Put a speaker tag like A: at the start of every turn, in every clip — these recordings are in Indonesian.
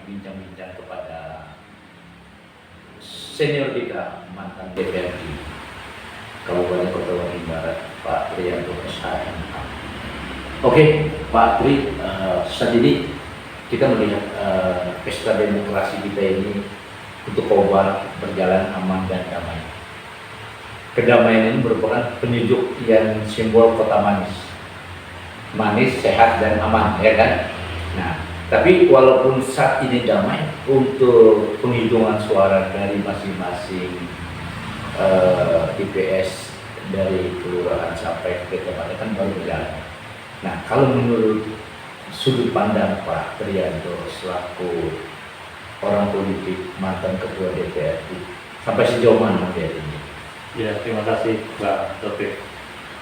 A: bincang-bincang kepada senior kita, mantan DPRD Kabupaten Kota Waringin Barat, Pak Triyanto SHM. Oke, Pak Tri, saat ini kita melihat pesta demokrasi kita ini untuk Kobar berjalan aman dan damai. Kedamaian ini merupakan penunjuk yang simbol kota manis, sehat dan aman, ya kan? Nah, tapi walaupun saat ini damai, untuk penghitungan suara dari masing-masing TPS dari kelurahan sampai ke kecamatan kan baru berjalan. Nah, kalau menurut sudut pandang Pak Triyanto selaku orang politik mantan ketua DPRD, sampai sejauh mana melihat ini?
B: Ya, terima kasih Pak Taufik.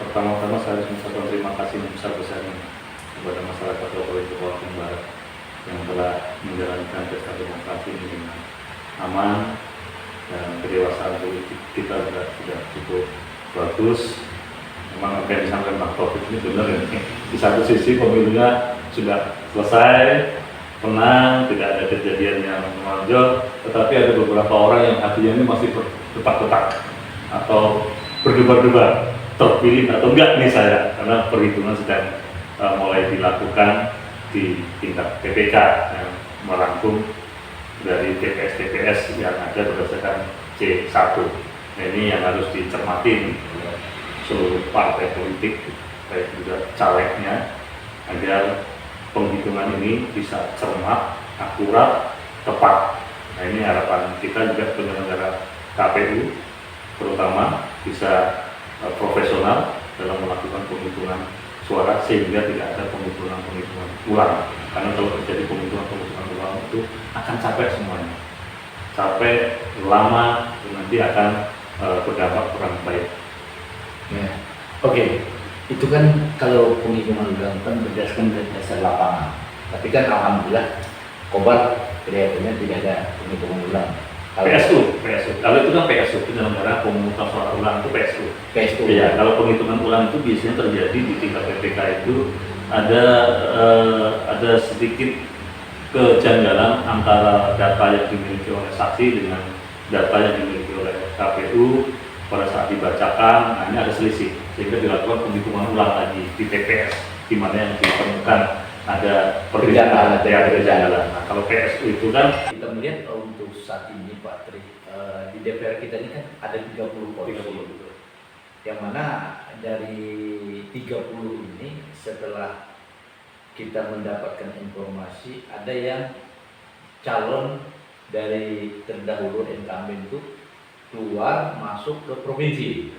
B: Pertama-tama saya harus mengucapkan terima kasih yang besar-besarnya kepada masyarakat Kabupaten Waringin Barat yang telah menjalankan pesta demokrasi ini dengan aman, dan kedewasaan politik kita sudah cukup bagus. Memang apa yang disampaikan Pak Taufik ini benar ya. Di satu sisi pemilunya sudah selesai, tenang, tidak ada kejadian yang menonjol, tetapi ada beberapa orang yang hatinya ini masih berdetak-detak atau berdebar-debar terpilih atau enggak nih saya, karena perhitungan sedang mulai dilakukan di tingkat PPK yang merangkum dari TPS-TPS yang ada berdasarkan C1. Nah, ini yang harus dicermati oleh seluruh partai politik, baik juga calegnya, agar penghitungan ini bisa cermat, akurat, tepat. Nah, ini harapan kita juga penyelenggara KPU, terutama bisa profesional dalam melakukan penghitungan suara sehingga tidak ada penghitungan ulang. Karena kalau terjadi penghitungan ulang itu akan capek semuanya, capek, lama, dan nanti akan berdampak kurang baik.
A: Ya. Oke, itu kan kalau penghitungan ulang kan berdasarkan dasar lapangan. Tapi kan alhamdulillah Kobar kelihatannya tidak ada penghitungan ulang.
B: PSU. Kalau itu kan PSU, penyelenggara pemungutan suara ulang itu PSU. Ya, kalau penghitungan ulang itu biasanya terjadi di tingkat PPK itu ada sedikit kejanggalan antara data yang dimiliki oleh saksi dengan data yang dimiliki oleh KPU pada saat dibacakan. Nah, ini ada selisih sehingga dilakukan penghitungan ulang lagi di TPS, di mana yang ditemukan ada perbedaan, ada kejanggalan. Nah, kalau PSU itu kan
A: kita melihat untuk saat ini Pak Tri, di DPR kita ini kan ada 30 kursi. Yang mana dari 30 ini setelah kita mendapatkan informasi ada yang calon dari terdahulu incumbent itu keluar masuk ke provinsi.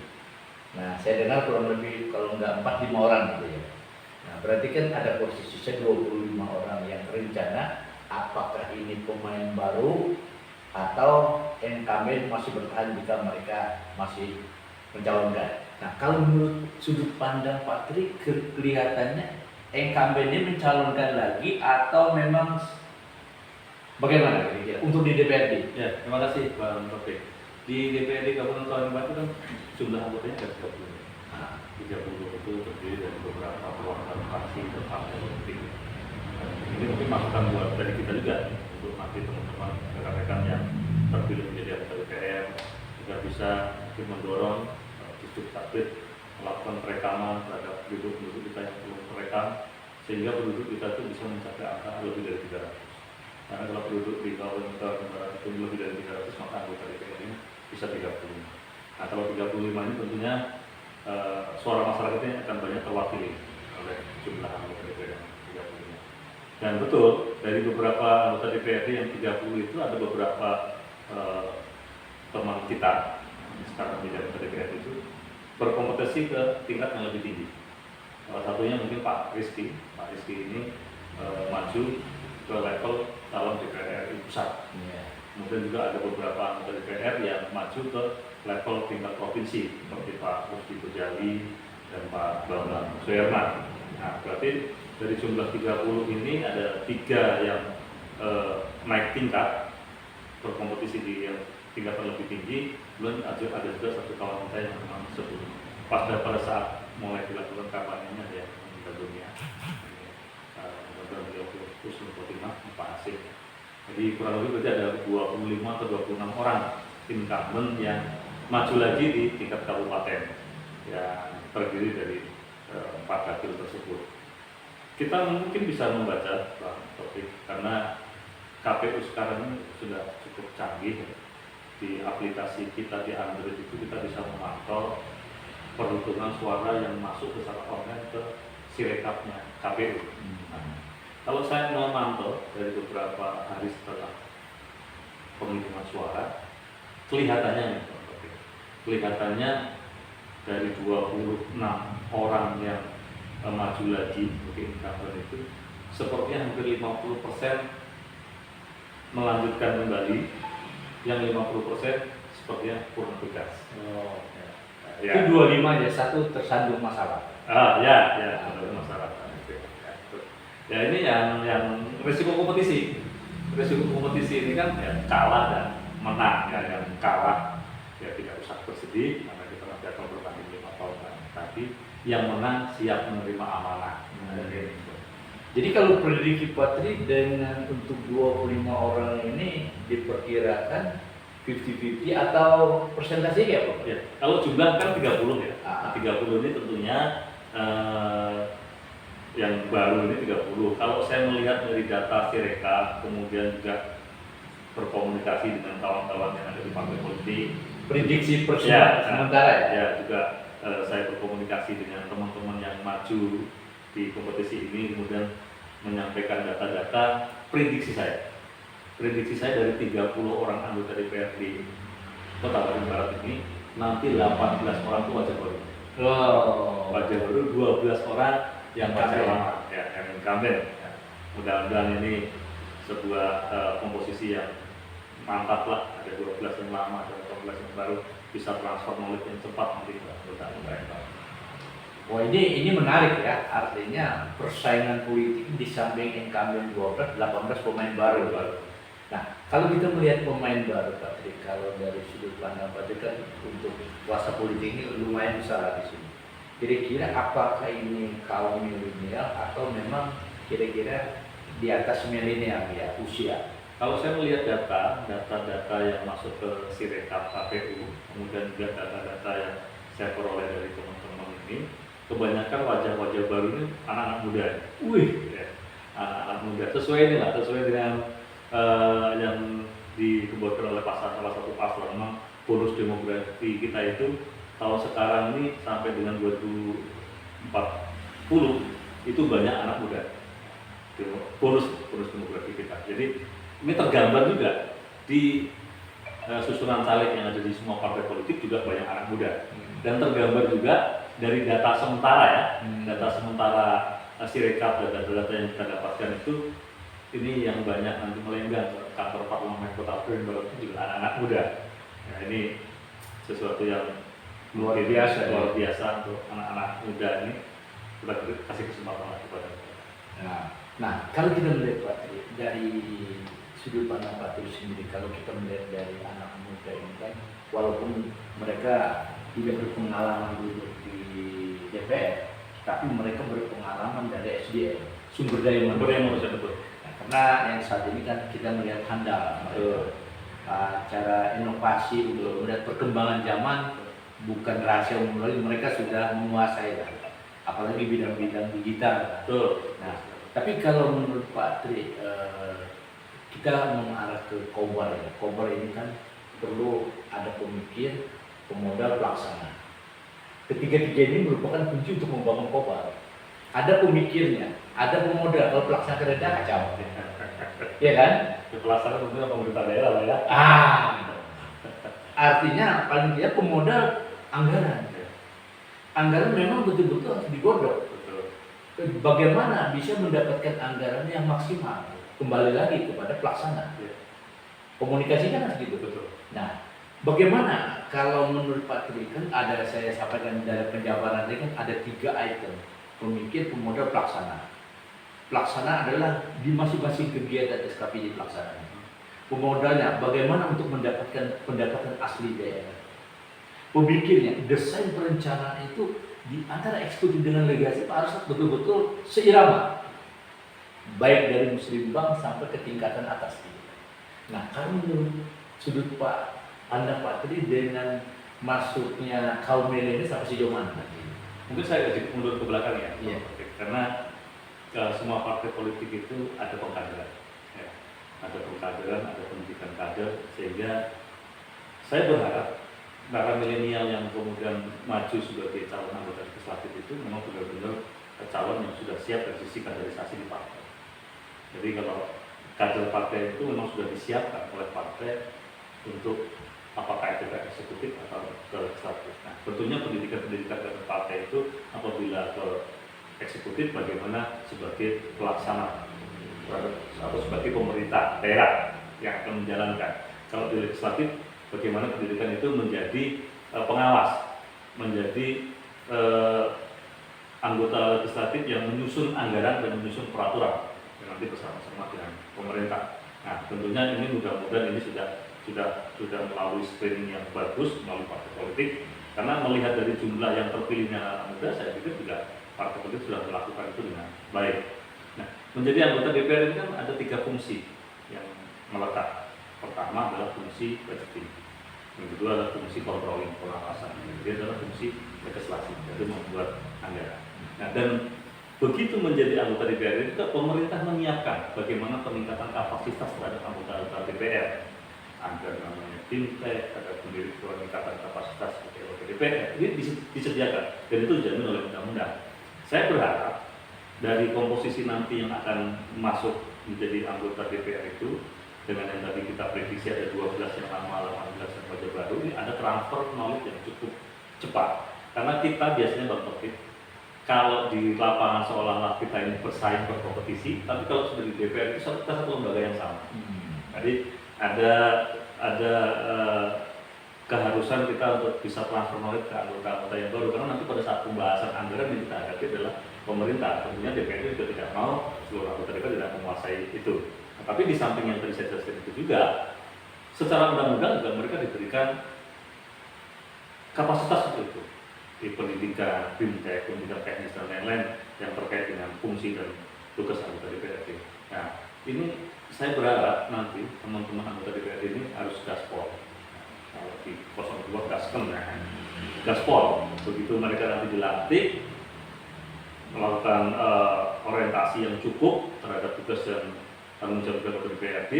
A: Nah, saya dengar kurang lebih kalau nggak 4-5 orang gitu ya. Nah, berarti kan ada posisi 25 orang yang rencana, apakah ini pemain baru atau incumbent masih bertahan jika mereka masih mencalonkan. Nah, kalau menurut sudut pandang Pak Tri, kelihatannya incumbent ini mencalonkan lagi atau memang bagaimana kira-kira untuk di DPRD?
B: Ya, terima kasih Pak Taufik. Di DPRD Kabupaten Waringin Barat itu kan jumlah anggotanya ada 30. 30 itu terdiri dari beberapa perwakilan fraksi dan partai politik. Ini mungkin masukan buat dari kita juga untuk nanti teman-teman rekan-rekan yang terpilih menjadi anggota DPR juga bisa mungkin mendorong Disduk Capil melakukan perekaman terhadap penduduk kita yang belum terekam, sehingga penduduk kita itu bisa mencapai angka lebih dari 300. Karena kalau penduduk di Kabupaten Barat itu lebih dari 300, maka anggota DPR ini bisa 35. Nah, kalau 35 ini tentunya suara masyarakatnya akan banyak terwakili oleh jumlah anggota DPR yang 35. Dan betul, dari beberapa anggota DPRD yang 30 itu ada beberapa teman kita sekarang menjadi anggota DPRD itu berkompetisi ke tingkat yang lebih tinggi. Salah satunya mungkin Pak Rizky ini maju ke level calon DPR RI pusat. Kemudian juga ada beberapa anggota DPR yang maju ke level tingkat provinsi seperti Pak Rusdi Bojali dan Pak Bambang Soerman. Nah, berarti dari jumlah 30 ini ada 3 yang naik tingkat berkompetisi di yang tingkatan lebih tinggi. Kemudian ada juga satu kawan kita yang memang sebelum pada saat mulai dilakukan kampanyenya ada yang meninggal dunia. Kemudian beliau khusus Pak Asif. Jadi kurang lebih berarti ada 25 atau 26 orang incumbent yang maju lagi di tingkat kabupaten yang terdiri dari 4 dapil tersebut. Kita mungkin bisa membaca Bang Taufik, karena KPU sekarang ini sudah cukup canggih. Di aplikasi kita di Android itu kita bisa memantau perhitungan suara yang masuk secara online ke Sirekapnya KPU. Nah, kalau saya memantau dari beberapa hari setelah penghitungan suara, kelihatannya dari 26 orang yang maju lagi mungkin incumbent itu sepertinya hampir 50% melanjutkan kembali, yang 50% sepertinya kurang tegas.
A: Oh,
B: Ya.
A: Itu 25 ya, satu tersandung masalah.
B: Masalah. Ya ini yang risiko kompetisi. Risiko kompetisi ini kan ya kalah dan menang. Ya, yang kalah ya tidak usah bersedih karena kita nanti akan bertanding 5 tahun lagi. Yang menang siap menerima amanah.
A: Jadi kalau prediksi Patri dengan untuk 25 orang ini diperkirakan 50-50 atau persentase ya Pak?
B: Ya, kalau jumlah kan 30 ya.
A: Ah.
B: 30 ini tentunya yang baru ini 30. Kalau saya melihat dari data Sirekap, kemudian juga berkomunikasi dengan kawan-kawan yang ada di partai politik,
A: Prediksi
B: Ya,
A: sementara ya?
B: ya juga saya berkomunikasi dengan teman-teman yang maju di kompetisi ini, kemudian menyampaikan data-data prediksi saya. Prediksi saya dari 30 orang anggota DPRD Kota Bandung Barat ini, nanti 18 orang itu wajah baru. Wajah baru, 12 orang yang wajah lama, ya, yang incumbent. Ya. Mudah-mudahan ini sebuah komposisi yang mantap lah, ada 12 yang lama, ada 12 yang baru, bisa transfer knowledge yang cepat nanti ke anggota.
A: Wah ini menarik ya, artinya persaingan politik di samping incumbent 12, 18 pemain baru. Nah, kalau kita melihat pemain baru Patri, kalau dari sudut pandang Patri kan untuk kuasa politik ini lumayan besar di sini. Kira-kira apakah ini kaum milenial atau memang kira-kira di atas milenial ya usia?
B: Kalau saya melihat data-data yang masuk ke Sirekap KPU, kemudian juga data-data yang saya peroleh dari teman-teman ini, kebanyakan wajah-wajah baru ini anak-anak muda. Ya, anak-anak muda. Sesuai dengan yang dikeluarkan oleh salah satu pasar, memang bonus demografi kita itu kalau sekarang ini sampai dengan 2040 itu banyak anak muda. Bonus demografi kita. Jadi ini tergambar juga di susunan caleg yang ada di semua partai politik juga banyak anak muda. Dan tergambar juga dari data sementara ya, data sementara Sirekap dan data-data yang kita dapatkan itu, ini yang banyak nanti melenggang ke kantor parlemen Kota Bandung itu juga anak-anak muda. Nah, ini sesuatu yang luar biasa untuk anak-anak muda ini, kita kasih kesempatan lagi kepada mereka.
A: Nah, kalau kita melihat Pak dari sudut pandang Pak sendiri, kalau kita melihat dari anak muda ini kan, walaupun mereka tidak berpengalaman duduk di DPR, tapi mereka berpengalaman dari SDM, sumber daya manusia betul. Karena yang saat ini kan kita melihat handal, cara inovasi untuk melihat perkembangan zaman bukan rahasia umum lagi, mereka sudah menguasai lah. Apalagi bidang-bidang digital.
B: Betul.
A: Nah, tapi kalau menurut Pak Tri, kita mengarah ke Kobar ya. Kobar ini kan perlu ada pemikir, pemodal, pelaksana. Ketiga-tiga ini merupakan kunci untuk membangun Kobar. Ada pemikirnya, ada pemodal, kalau pelaksana kerja kacau. Iya kan?
B: Pelaksana tentunya pemerintah daerah lah ya.
A: Artinya paling tidak pemodal anggaran. Anggaran memang betul-betul harus digodok. Bagaimana bisa mendapatkan anggaran yang maksimal? Kembali lagi kepada pelaksana. Komunikasi kan harus gitu. Nah, bagaimana kalau menurut Pak Tri, kan ada, saya sampaikan dari penjabaran ini kan ada 3 item: pemikir, pemodal, pelaksana. Pelaksana adalah di masing-masing kegiatan SKPD pelaksana. Pemodalnya bagaimana untuk mendapatkan pendapatan asli daerah. Pemikirnya desain perencanaan itu di antara eksekutif dengan legasi harus betul-betul seirama, baik dari Muslim Bank sampai ke tingkatan atas. Nah, kalau menurut sudut Anda Pak Tri dengan masuknya kaum milenial sampai sejauh mana?
B: Mungkin saya sedikit mundur ke belakang ya,
A: Iya.
B: karena semua partai politik itu ada pengkaderan, ya. Ada pengkaderan, ada pendidikan kader, sehingga saya berharap para milenial yang kemudian maju sebagai calon anggota legislatif itu memang benar-benar calon yang sudah siap dari sisi kaderisasi di partai. Jadi kalau kader partai itu memang sudah disiapkan oleh partai untuk apakah itu ke eksekutif atau ke legislatif. Nah, tentunya pendidikan dari partai itu apabila ke eksekutif bagaimana sebagai pelaksana atau sebagai pemerintah daerah yang akan menjalankan. Kalau di legislatif bagaimana pendidikan itu menjadi pengawas, menjadi anggota legislatif yang menyusun anggaran dan menyusun peraturan yang nanti bersama-sama dengan pemerintah. Nah, tentunya ini mudah-mudahan ini sudah melalui screening yang bagus melalui partai politik, karena melihat dari jumlah yang terpilihnya anak muda, saya pikir juga partai politik sudah melakukan itu dengan baik. Nah, menjadi anggota DPR ini kan ada 3 fungsi yang melekat. Pertama adalah fungsi budgeting, yang kedua adalah fungsi controlling, pengawasan, yang ketiga adalah fungsi legislasi, yaitu membuat anggaran. Nah, dan begitu menjadi anggota DPR itu pemerintah menyiapkan bagaimana peningkatan kapasitas terhadap anggota DPR. Ada namanya fintech, ada peningkatan kapasitas anggota DPR, ini disediakan dan itu dijamin oleh undang-undang. Saya berharap dari komposisi nanti yang akan masuk menjadi anggota DPR itu, dengan yang tadi kita prediksi ada 12 yang lama, 18 yang wajah baru, ini ada transfer knowledge yang cukup cepat. Karena kita biasanya Bang Taufik, kalau di lapangan seolah-olah kita ini bersaing berkompetisi, tapi kalau sudah di DPR itu kita satu lembaga yang sama. Jadi ada keharusan kita untuk bisa transfer knowledge ke anggota-anggota yang baru, karena nanti pada saat pembahasan anggaran yang kita hadapi adalah pemerintah. Tentunya DPR juga tidak mau seluruh anggota DPR tidak menguasai itu. Nah, tapi di samping yang tadi saya jelaskan itu juga, secara undang-undang juga mereka diberikan kapasitas itu di pendidikan, fintech, pendidikan teknis dan lain-lain yang terkait dengan fungsi dan tugas anggota DPRD. Nah, ini saya berharap nanti teman-teman anggota DPRD ini harus gaspol. Kalau di 02 gasken, gaspol. Begitu mereka nanti dilatih, melakukan orientasi yang cukup terhadap tugas dan tanggung jawab anggota DPRD,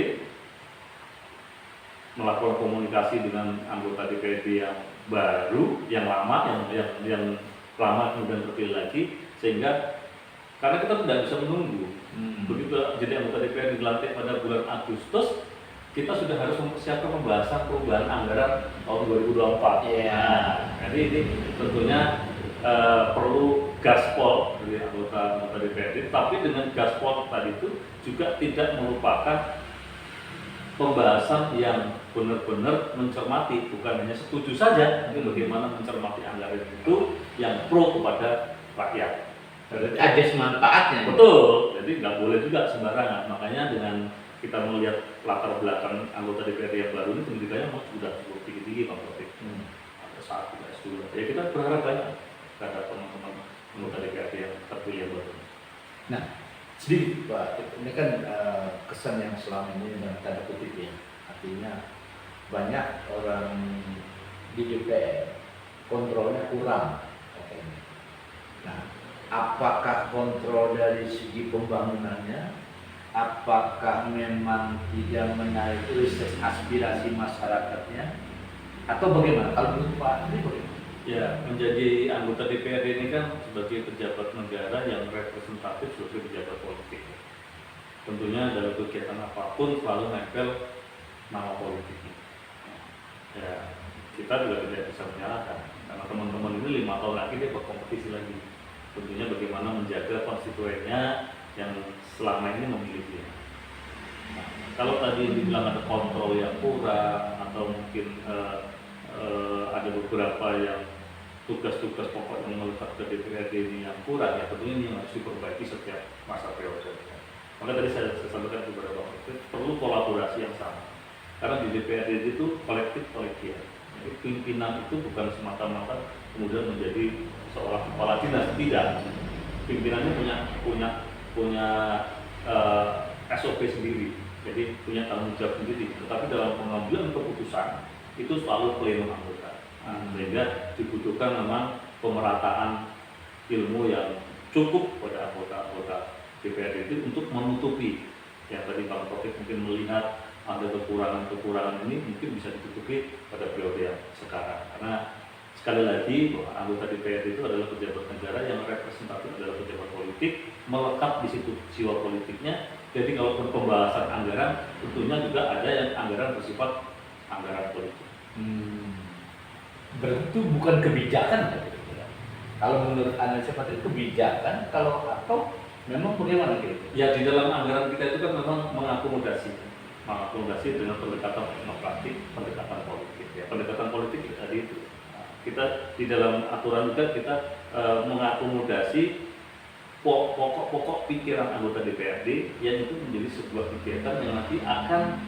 B: melakukan komunikasi dengan anggota DPRD yang baru, yang lama, yang lama kemudian terpilih lagi, sehingga karena kita tidak bisa menunggu. Begitu jadi anggota DPRD dilantik pada bulan Agustus, kita sudah harus mempersiapkan pembahasan perubahan anggaran tahun 2024. Nah, jadi ini tentunya perlu gaspol dari anggota DPRD, tapi dengan gaspol tadi itu juga tidak merupakan pembahasan yang benar-benar mencermati, bukan hanya setuju saja, tapi bagaimana mencermati anggaran itu yang pro kepada rakyat.
A: Ada manfaatnya.
B: Betul, jadi nggak boleh juga sembarangan. Makanya dengan kita melihat latar belakang anggota DPRD yang baru ini, pendidikannya sudah cukup tinggi-tinggi Pak Taufik. Ada S1, S2. Ya kita berharap banyak terhadap teman-teman anggota DPRD yang terpilih yang baru.
A: Nah, sedikit Pak, ini kan kesan yang selama ini dengan tanda kutip ya, artinya banyak orang di DPR kontrolnya kurang. Nah, apakah kontrol dari segi pembangunannya, apakah memang tidak menarik aspirasi masyarakatnya, atau bagaimana? Kalau menurut Pak Andri bagaimana?
B: Ya, menjadi anggota DPRD ini kan sebagai pejabat negara yang representatif sebagai pejabat politik. Tentunya dalam kegiatan apapun selalu nempel nama politiknya. Ya, kita juga tidak bisa menyalahkan karena teman-teman ini 5 tahun lagi dia berkompetisi lagi. Tentunya bagaimana menjaga konstituennya yang selama ini memilih dia. Nah, kalau tadi dibilang ada kontrol yang kurang atau mungkin ada beberapa yang tugas-tugas pokok yang melekat ke DPRD ini yang kurang, ya tentunya ini yang harus diperbaiki setiap masa periode. Maka tadi saya sampaikan beberapa waktu perlu kolaborasi yang sama. Karena di DPRD itu kolektif kolegial. Jadi pimpinan itu bukan semata-mata kemudian menjadi seorang kepala dinas, tidak. Pimpinannya punya SOP sendiri. jadi punya tanggung jawab sendiri. Tetapi dalam pengambilan keputusan itu selalu plenum anggota. Sehingga dibutuhkan memang pemerataan ilmu yang cukup pada anggota-anggota DPRD itu untuk menutupi yang tadi Bang Taufik mungkin melihat ada kekurangan-kekurangan ini mungkin bisa ditutupi pada periode yang sekarang. Karena sekali lagi bahwa anggota DPRD itu adalah pejabat negara yang representatif adalah pejabat politik, melekat di situ jiwa politiknya. Jadi kalau pembahasan anggaran tentunya juga ada yang anggaran bersifat anggaran politik.
A: Berarti itu bukan kebijakan kan? Kalau menurut analisa Patri kebijakan, kalau atau memang bagaimana gitu?
B: Ya di dalam anggaran kita itu kan memang mengakomodasi dengan pendekatan teknokratik, pendekatan politik. Ya pendekatan politik tadi itu kita di dalam aturan juga kita mengakomodasi pokok-pokok pikiran anggota DPRD yang itu menjadi sebuah kegiatan yang nanti akan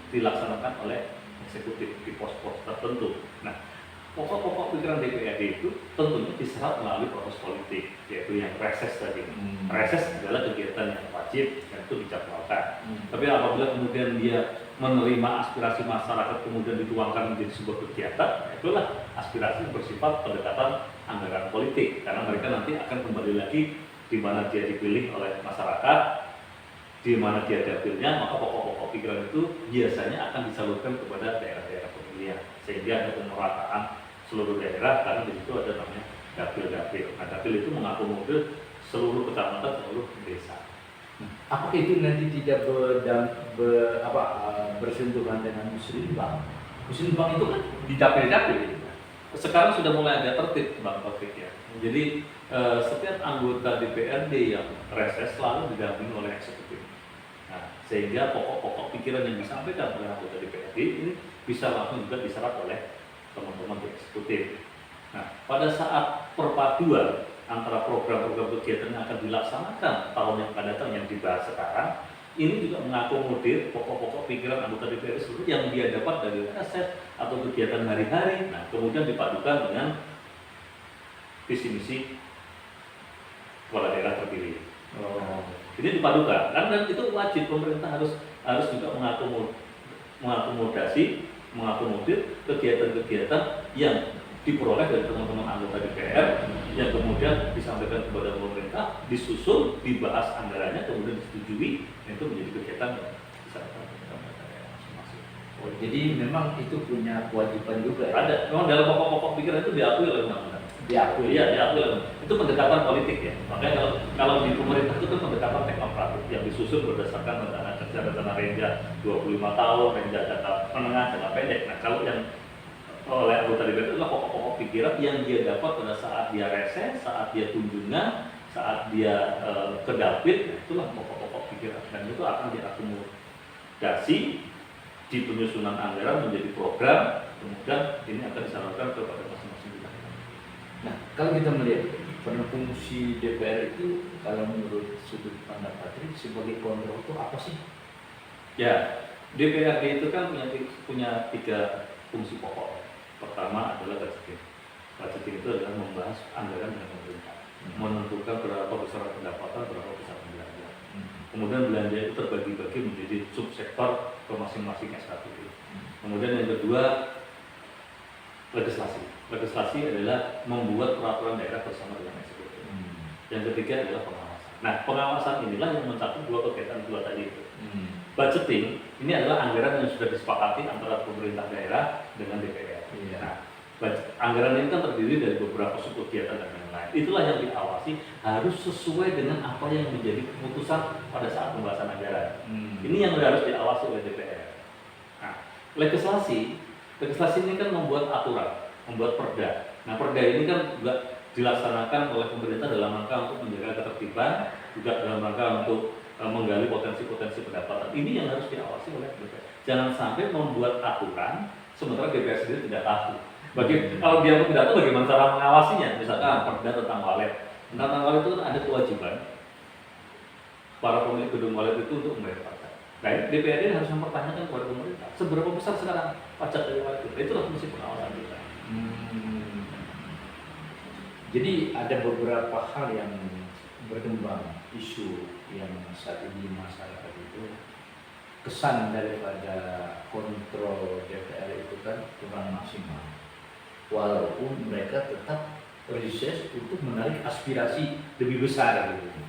B: dilaksanakan oleh eksekutif di pos-pos tertentu. Nah, pokok-pokok pikiran DPRD itu tentunya diserap melalui proses politik, yaitu yang reses tadi. Reses adalah kegiatan yang wajib dan itu dijadwalkan. Tapi apabila kemudian dia menerima aspirasi masyarakat kemudian dituangkan menjadi sebuah kegiatan, itulah aspirasi yang bersifat pendekatan anggaran politik, karena mereka nanti akan kembali lagi di mana dia dipilih oleh masyarakat, di mana dia dapilnya, maka pokok-pokok pikiran itu biasanya akan disalurkan kepada daerah-daerah pemilihan, sehingga ada pemerataan seluruh daerah, karena di situ ada namanya dapil-dapil. Nah, dapil itu mengakomodir seluruh kecamatan, seluruh desa.
A: Apakah itu nanti tidak bersentuhan dengan muslimbang? Muslimbang itu kan di dapil-dapil.
B: Sekarang sudah mulai ada tertib, Bang Taufik ya. Jadi setiap anggota DPRD yang reses selalu didampingi oleh eksekutif. Nah, sehingga pokok-pokok pikiran yang disampaikan oleh anggota DPRD ini bisa langsung juga diserap oleh teman-teman di eksekutif. Nah, pada saat perpaduan antara program-program kegiatan yang akan dilaksanakan tahun yang akan datang yang dibahas sekarang, ini juga mengakomodir pokok-pokok pikiran anggota DPRD seluruh yang dia dapat dari reses atau kegiatan hari-hari. Nah, kemudian dipadukan dengan visi misi kepala daerah terpilih. Ini dipadukan, dan itu wajib pemerintah harus juga mengakomodir kegiatan-kegiatan yang diperoleh dari teman-teman anggota DPR yang kemudian disampaikan kepada pemerintah, disusul, dibahas anggarannya, kemudian disetujui, itu menjadi kegiatan yang disampaikan kepada daerah masing-masing.
A: Jadi memang itu punya kewajiban juga.
B: Ada, memang dalam pokok-pokok pikiran itu diakui oleh undang-undang.
A: Diakui.
B: Iya, diakui. Itu pendekatan politik ya. Makanya kalau di pemerintah itu kan pendekatan teknokratik yang disusun berdasarkan rencana kerja, rencana renja 25 tahun, renja jangka menengah, jangka pendek. Nah, kalau yang oleh anggota DPR itu adalah pokok-pokok pikiran yang dia dapat pada saat dia reses, saat dia kunjungan, saat dia ke dapil. Nah, itulah pokok-pokok pikiran, dan itu akan diakomodasi di penyusunan anggaran menjadi program, kemudian ini akan disalurkan kepada masing-masing daerah.
A: Nah, kalau kita melihat fungsi DPR itu, kalau menurut sudut pandang Patri sebagai kontrol itu apa sih?
B: Ya, DPRD itu kan punya 3 fungsi pokok. Pertama adalah budgeting. Budgeting itu adalah membahas anggaran dengan pemerintah, menentukan berapa besar pendapatan, berapa besar belanja. Kemudian belanja itu terbagi-bagi menjadi subsektor ke masing-masing SKPD. Kemudian yang kedua, legislasi. Legislasi adalah membuat peraturan daerah bersama dengan eksekutif. Yang ketiga adalah pengawasan. Nah, pengawasan inilah yang mencakup 2 kegiatan tadi itu. Budgeting ini adalah anggaran yang sudah disepakati antara pemerintah daerah dengan DPR. Nah, anggaran ini kan terdiri dari beberapa subkegiatan dan lain-lain. Itulah yang diawasi harus sesuai dengan apa yang menjadi keputusan pada saat pembahasan anggaran. Ini yang harus diawasi oleh DPR. Nah, legislasi ini kan membuat aturan, membuat perda. Nah, perda ini kan juga dilaksanakan oleh pemerintah dalam rangka untuk menjaga ketertiban, juga dalam rangka untuk menggali potensi-potensi pendapatan. Ini yang harus diawasi oleh DPR. Jangan sampai membuat aturan sementara DPR sendiri tidak tahu. Kalau dia tidak tahu bagaimana cara mengawasinya, misalkan perda tentang walet. Tentang walet itu ada kewajiban para pemilik gedung walet itu untuk membayar pajak. Nah, DPRD harus mempertanyakan kepada pemerintah seberapa besar sekarang pajak dari walet itu. Itulah fungsi pengawasan kita.
A: Jadi ada beberapa hal yang berkembang, isu yang saat ini masyarakat itu kesan daripada kontrol DPR itu kan kurang maksimal. Walaupun mereka tetap reses untuk menarik aspirasi lebih besar gitu.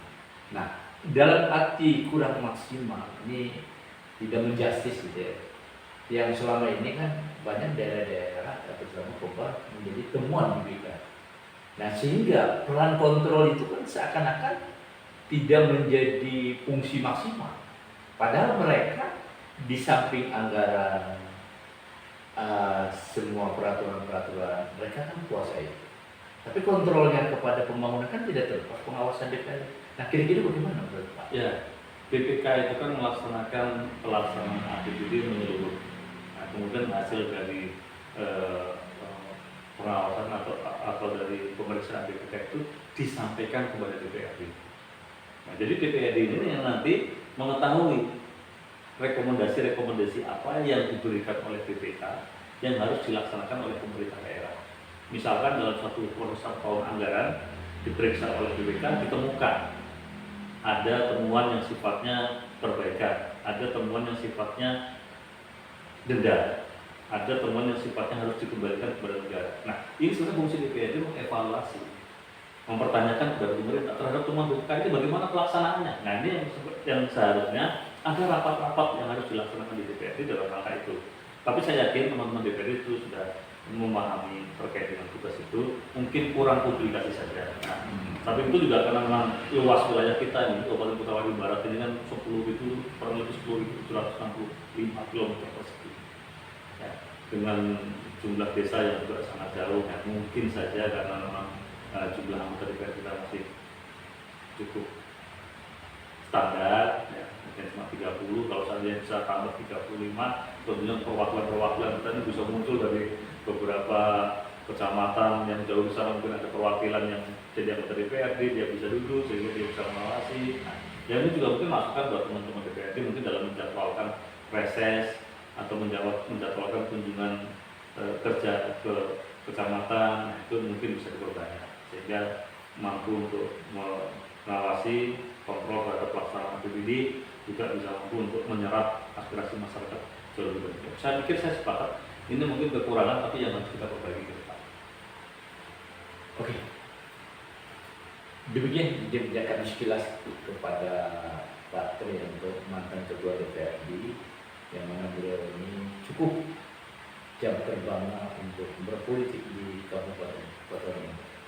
A: Nah, dalam arti kurang maksimal ini tidak menjustis gitu ya. Yang selama ini kan banyak daerah-daerah atau selama Kobar menjadi temuan BPK. Nah, sehingga peran kontrol itu kan seakan-akan tidak menjadi fungsi maksimal. Padahal mereka di samping anggaran semua peraturan-peraturan mereka kan kuasai. Tapi kontrolnya kepada pembangunan kan tidak terlepas pengawasan DPR. Nah, kira-kira bagaimana menurut Pak?
B: Ya, BPK itu kan melaksanakan pelaksanaan APBD menyeluruh. Nah, kemudian hasil dari pengawasan atau dari pemeriksaan BPK itu disampaikan kepada DPRD. Nah, jadi DPRD ini yang nanti mengetahui rekomendasi-rekomendasi apa yang diberikan oleh BPK yang harus dilaksanakan oleh pemerintah daerah. Misalkan dalam satu proses tahun anggaran diperiksa oleh BPK, ditemukan ada temuan yang sifatnya perbaikan, ada temuan yang sifatnya denda, ada temuan yang sifatnya harus dikembalikan kepada negara. Nah, ini sebenarnya fungsi DPRD mengevaluasi, mempertanyakan kepada pemerintah terhadap temuan BPK itu bagaimana pelaksanaannya. Nah, ini yang seharusnya ada rapat-rapat yang harus dilaksanakan di DPRD dalam rangka itu. Tapi saya yakin teman-teman DPRD itu sudah memahami terkait dengan tugas itu, mungkin kurang publikasi saja. Nah, tapi itu juga karena memang luas wilayah kita ini, Kabupaten Kota Barat ini kan 10 itu kurang lebih 10.765 km persegi. Ya, dengan jumlah desa yang juga sangat jauh, ya, mungkin saja karena memang jumlah anggota DPR kita masih cukup standar, ya, mungkin cuma 30, kalau saya bisa tambah 35, tentunya perwakilan-perwakilan kita ini bisa muncul dari beberapa kecamatan yang jauh di sana, mungkin ada perwakilan yang jadi anggota DPRD, dia bisa duduk sehingga dia bisa mengawasi. Nah, ya ini juga mungkin masukan buat teman-teman DPRD mungkin dalam menjadwalkan reses atau menjadwalkan kunjungan kerja ke kecamatan, nah, itu mungkin bisa diperbanyak sehingga mampu untuk mengawasi kontrol terhadap pelaksanaan APBD, juga bisa mampu untuk menyerap aspirasi masyarakat jauh lebih banyak. Saya pikir saya sepakat, ini mungkin kekurangan tapi yang harus kita perbaiki ke depan.
A: Oke. Demikian kebijakan sekilas kepada Pak Tri untuk mantan Ketua DPRD yang mana beliau ini cukup jam terbangnya untuk berpolitik di Kabupaten Kota ini.